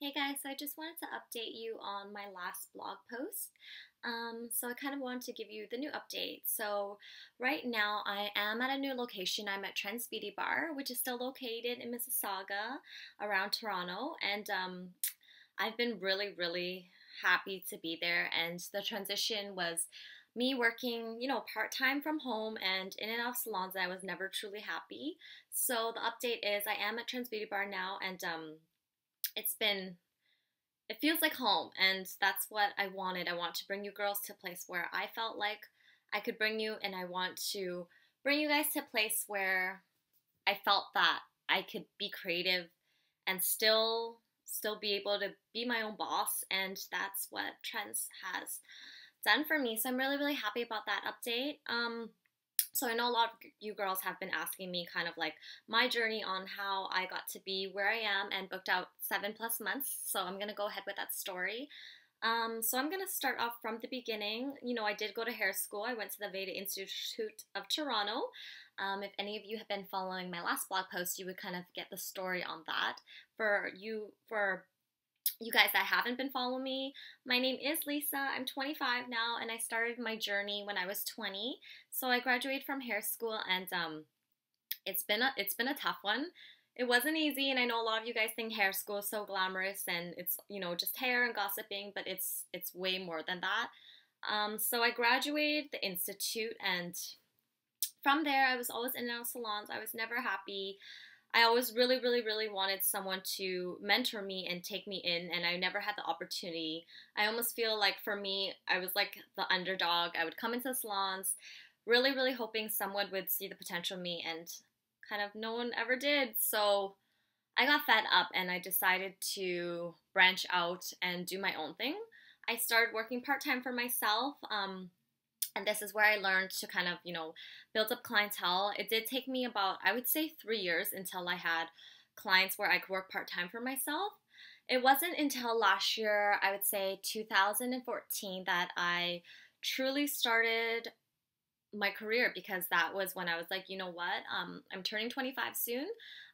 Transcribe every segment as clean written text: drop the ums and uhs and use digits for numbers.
Hey guys, so I just wanted to update you on my last blog post. So I kind of wanted to give you the new update. So right now I am at a new location. I'm at Trent's Beauty Bar, which is still located in Mississauga around Toronto. And I've been really happy to be there. And the transition was me working, part-time from home and in and out of salons. I was never truly happy. So the update is I am at Trent's Beauty Bar now, and it's been it feels like home, and that's what I wanted. I want to bring you girls to a place where I felt like I could bring you, and I want to bring you guys to a place where I felt that I could be creative and still be able to be my own boss, and that's what Trends has done for me. So I'm really happy about that update. So I know a lot of you girls have been asking me kind of like my journey on how I got to be where I am and booked out 7+ months. So I'm gonna go ahead with that story. So I'm gonna start off from the beginning. I did go to hair school. I went to the Veda Institute of Toronto. If any of you have been following my last blog post, you would kind of get the story on that. For you guys that haven't been following me, my name is Lisa. I'm 25 now, and I started my journey when I was 20. So I graduated from hair school, and it's been a tough one. It wasn't easy, and I know a lot of you guys think hair school is so glamorous and it's just hair and gossiping, but it's way more than that. So I graduated the institute, and from there I was always in and out of salons. I was never happy. I always really wanted someone to mentor me and take me in, and I never had the opportunity. I almost feel like for me, I was like the underdog. I would come into salons really hoping someone would see the potential in me, and kind of no one ever did. So I got fed up, and I decided to branch out and do my own thing. I started working part-time for myself. And this is where I learned to kind of, build up clientele. It did take me about, I would say, 3 years until I had clients where I could work part-time for myself. It wasn't until last year, I would say 2014, that I truly started my career, because that was when I was like, you know what, I'm turning 25 soon.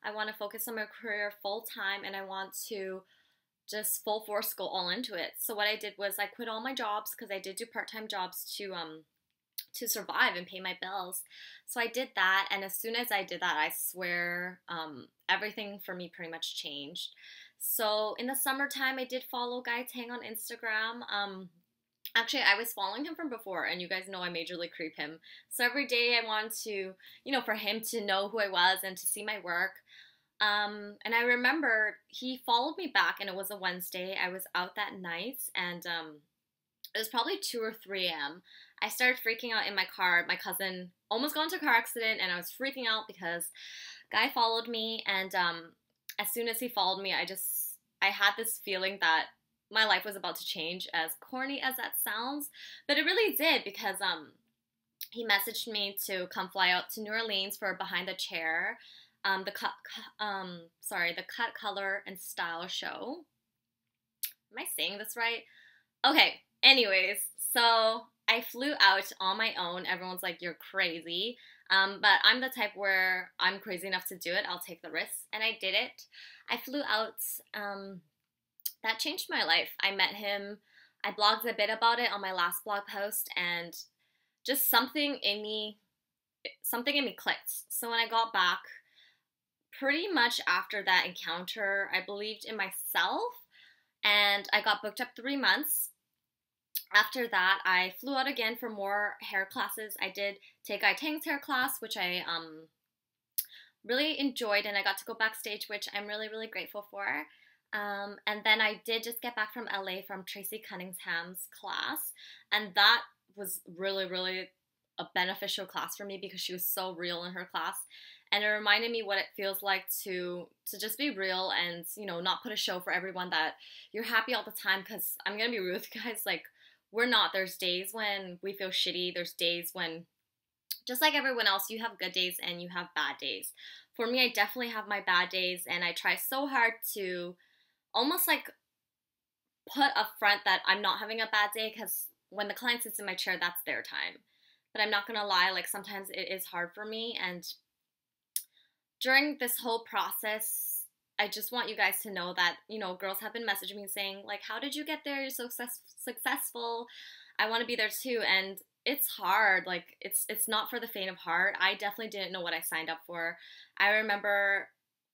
I want to focus on my career full-time, and I want to just full force go all into it. So what I did was I quit all my jobs, because I did do part-time jobs to survive and pay my bills. So I did that, and as soon as I did that, I swear everything for me pretty much changed. So in the summertime, I did follow Guy Tang on Instagram. Actually, I was following him from before, and you guys know I majorly creep him. So every day I wanted to, for him to know who I was and to see my work. And I remember he followed me back, and it was a Wednesday. I was out that night, and it was probably 2 or 3 a.m. I started freaking out in my car. My cousin almost got into a car accident, and I was freaking out because guy followed me, and as soon as he followed me, I had this feeling that my life was about to change, as corny as that sounds, but it really did, because he messaged me to come fly out to New Orleans for Behind the Chair, the cut, color, and style show. Am I saying this right? Okay, anyways, so I flew out on my own. Everyone's like, you're crazy. But I'm the type where I'm crazy enough to do it. I'll take the risks, and I did it. I flew out. That changed my life. I met him. I blogged a bit about it on my last blog post, and just something in me clicked. So when I got back, pretty much after that encounter, I believed in myself, and I got booked up 3 months. After that, I flew out again for more hair classes. I did take Guy Tang's hair class, which I really enjoyed, and I got to go backstage, which I'm really grateful for. And then I did just get back from LA from Tracy Cunningham's class, and that was really a beneficial class for me, because she was so real in her class, and it reminded me what it feels like to just be real, and not put a show for everyone, that you're happy all the time. Because I'm gonna be real with you guys, like, we're not. There's days when we feel shitty. There's days when, just like everyone else, you have good days and you have bad days. For me, I definitely have my bad days, and I try so hard to almost like put up front that I'm not having a bad day, because when the client sits in my chair, that's their time. But I'm not gonna lie, like, sometimes it is hard for me, and during this whole process, I just want you guys to know that, girls have been messaging me saying, like, how did you get there? You're so successful. I want to be there too. And it's hard. Like, it's not for the faint of heart. I definitely didn't know what I signed up for. I remember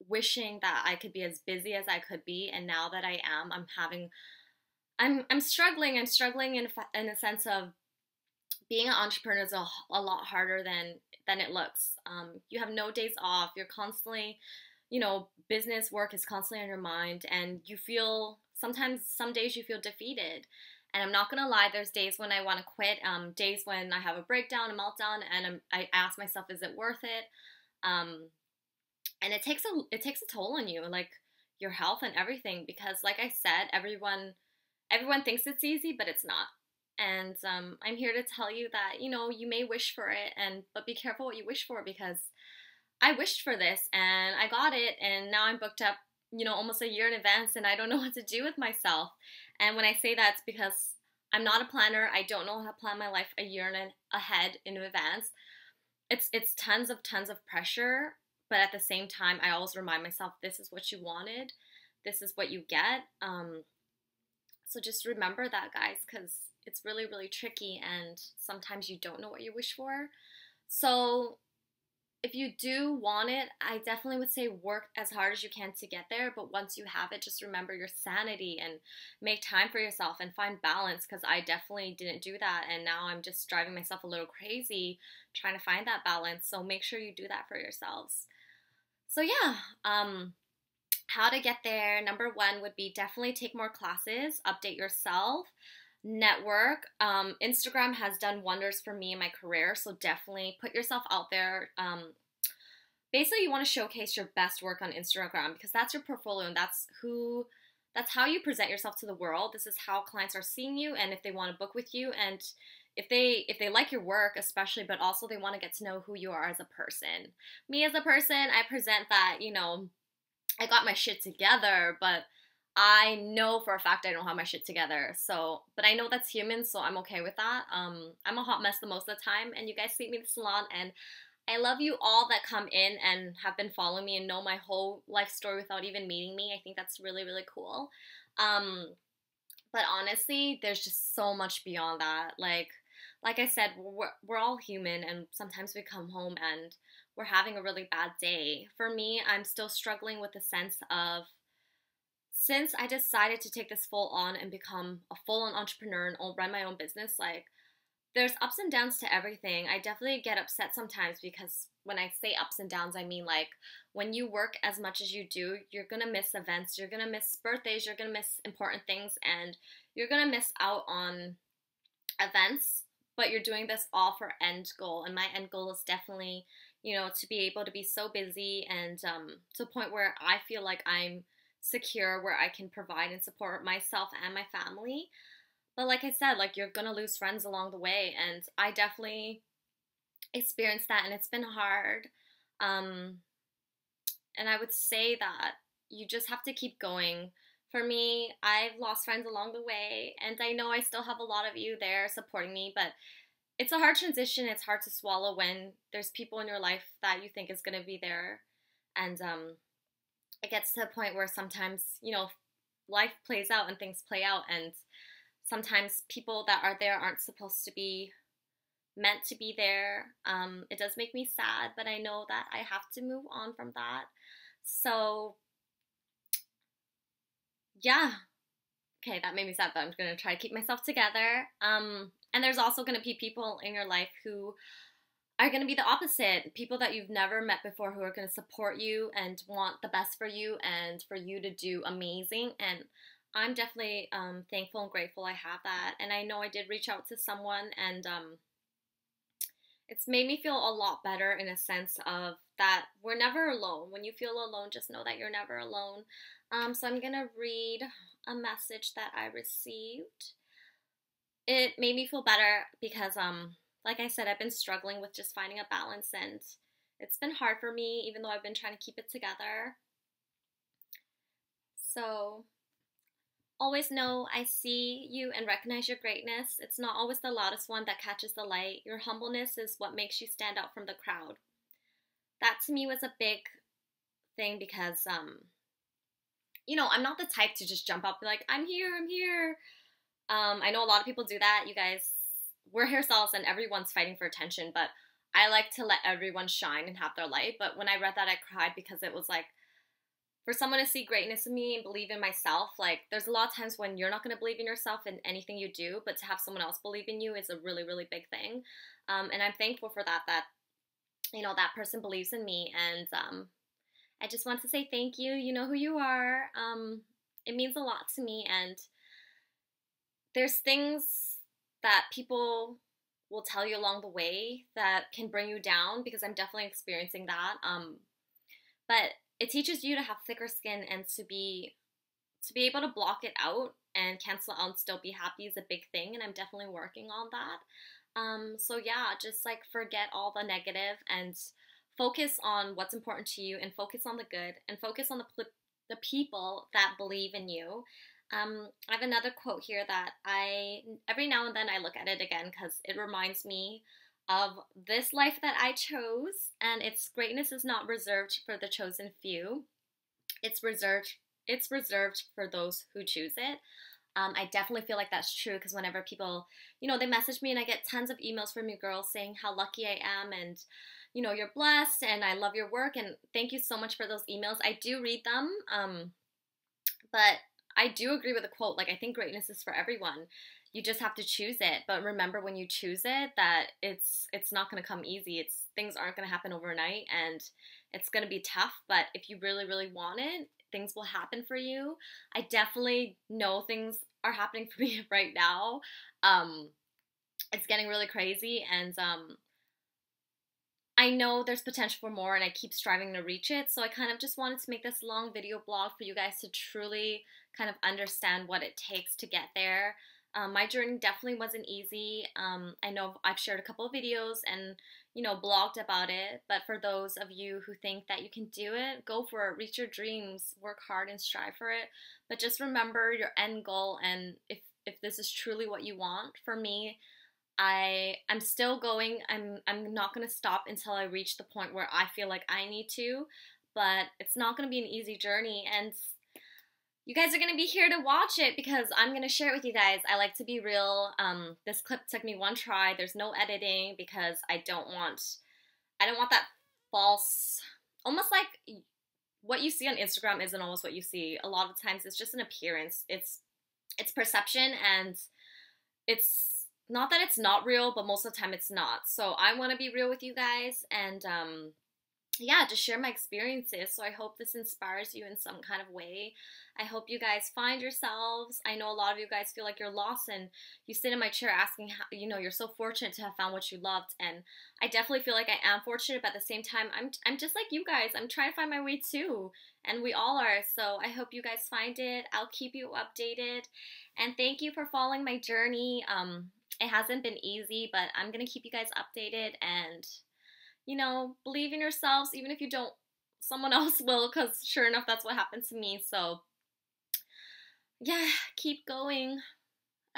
wishing that I could be as busy as I could be. And now that I am, I'm struggling. I'm struggling in a sense of being an entrepreneur is a lot harder than it looks. You have no days off. You're constantly, business work is constantly on your mind, and you feel sometimes some days you feel defeated. And I'm not gonna lie, there's days when I want to quit. Days when I have a breakdown, a meltdown, and I ask myself, is it worth it? And it takes a toll on you, like your health and everything, because like I said, everyone thinks it's easy, but it's not. And I'm here to tell you that, you may wish for it, but be careful what you wish for, because I wished for this and I got it, and now I'm booked up, almost a year in advance, and I don't know what to do with myself. And when I say that, it's because I'm not a planner. I don't know how to plan my life a year ahead in advance. It's tons of pressure, but at the same time, I always remind myself, this is what you wanted. This is what you get. So just remember that, guys, because it's really, really tricky, and sometimes you don't know what you wish for. So if you do want it, I definitely would say work as hard as you can to get there. But once you have it, just remember your sanity and make time for yourself and find balance, because I definitely didn't do that. And now I'm just driving myself a little crazy trying to find that balance. So make sure you do that for yourselves. So yeah, how to get there. Number one would be definitely take more classes, update yourself, network. Instagram has done wonders for me in my career, so definitely put yourself out there. Basically, you want to showcase your best work on Instagram, because that's your portfolio, and that's how you present yourself to the world. This is how clients are seeing you, and if they want to book with you, and if they like your work especially, but also they want to get to know who you are as a person. Me as a person, I present that, I got my shit together, but I know for a fact I don't have my shit together. So, but I know that's human, so I'm okay with that. I'm a hot mess the most of the time, and you guys see me in the salon, and I love you all that come in and have been following me and know my whole life story without even meeting me. I think that's really, really cool. But honestly, there's just so much beyond that. Like I said, we're all human, and sometimes we come home and we're having a really bad day. For me, I'm still struggling with the sense of, since I decided to take this full on and become a full-on entrepreneur and run my own business, like, there's ups and downs to everything. I definitely get upset sometimes, because when I say ups and downs, I mean, like, when you work as much as you do, you're gonna miss events, you're gonna miss birthdays, you're gonna miss important things, and you're gonna miss out on events, but you're doing this all for end goal. And my end goal is definitely, to be able to be so busy and to a point where I feel like I'm secure, where I can provide and support myself and my family. But like I said, like, you're gonna lose friends along the way, and I definitely experienced that, and it's been hard. And I would say that you just have to keep going. For me, I've lost friends along the way, and I know I still have a lot of you there supporting me, but it's a hard transition. It's hard to swallow when there's people in your life that you think is going to be there. And it gets to a point where sometimes, life plays out and things play out, and sometimes people that are there aren't supposed to be meant to be there. It does make me sad, but I know that I have to move on from that. So yeah, okay, that made me sad, but I'm going to try to keep myself together. And there's also going to be people in your life who are going to be the opposite. People that you've never met before, who are going to support you and want the best for you and for you to do amazing. And I'm definitely thankful and grateful I have that. And I know I did reach out to someone, and it's made me feel a lot better, in a sense of that we're never alone. When you feel alone, just know that you're never alone. So I'm going to read a message that I received. It made me feel better because, like I said, I've been struggling with just finding a balance, and it's been hard for me, even though I've been trying to keep it together. So, always know I see you and recognize your greatness. It's not always the loudest one that catches the light. Your humbleness is what makes you stand out from the crowd. That to me was a big thing, because you know, I'm not the type to just jump up and be like, I'm here, I'm here. I know a lot of people do that. You guys, we're hairstylists and everyone's fighting for attention, but I like to let everyone shine and have their light. But when I read that, I cried because it was like, for someone to see greatness in me and believe in myself, like there's a lot of times when you're not going to believe in yourself in anything you do, but to have someone else believe in you is a really, really big thing. And I'm thankful for that, you know, that person believes in me. And I just want to say thank you. You know who you are. It means a lot to me. And there's things that people will tell you along the way that can bring you down, because I'm definitely experiencing that. But it teaches you to have thicker skin and to be able to block it out and cancel out and still be happy is a big thing, and I'm definitely working on that. So yeah, just like forget all the negative and focus on what's important to you, and focus on the good, and focus on the people that believe in you. I have another quote here that every now and then I look at it again because it reminds me of this life that I chose, and its greatness is not reserved for the chosen few. It's reserved for those who choose it. I definitely feel like that's true, because whenever people, you know, they message me and I get tons of emails from you girls saying how lucky I am, and you know, you're blessed and I love your work, and thank you so much for those emails. I do read them, but I do agree with the quote. Like, I think greatness is for everyone. You just have to choose it. But remember, when you choose it, that it's not going to come easy. Things aren't going to happen overnight, and it's going to be tough. But if you really, really want it, things will happen for you. I definitely know things are happening for me right now. It's getting really crazy, and I know there's potential for more, and I keep striving to reach it. So I kind of just wanted to make this long video blog for you guys to truly kind of understand what it takes to get there. My journey definitely wasn't easy. I know I've shared a couple of videos and, you know, blogged about it. But for those of you who think that you can do it, go for it. Reach your dreams. Work hard and strive for it. But just remember your end goal, and if this is truly what you want. For me, I'm still going. I'm not going to stop until I reach the point where I feel like I need to. But it's not going to be an easy journey, and you guys are going to be here to watch it because I'm going to share it with you guys. I like to be real. This clip took me one try. There's no editing because I don't want that false, almost like what you see on Instagram isn't almost what you see. A lot of times it's just an appearance. It's perception, and it's not that it's not real, but most of the time it's not. So I want to be real with you guys, and yeah, just share my experiences. So I hope this inspires you in some kind of way. I hope you guys find yourselves. I know a lot of you guys feel like you're lost, and you sit in my chair asking how, you know, you're so fortunate to have found what you loved. And I definitely feel like I am fortunate, but at the same time, I'm just like you guys. I'm trying to find my way too, and we all are. So I hope you guys find it. I'll keep you updated, and thank you for following my journey. It hasn't been easy, but I'm gonna keep you guys updated, and you know, believe in yourselves, even if you don't, someone else will, because sure enough, that's what happened to me. So yeah, keep going.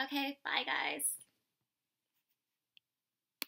Okay, bye guys.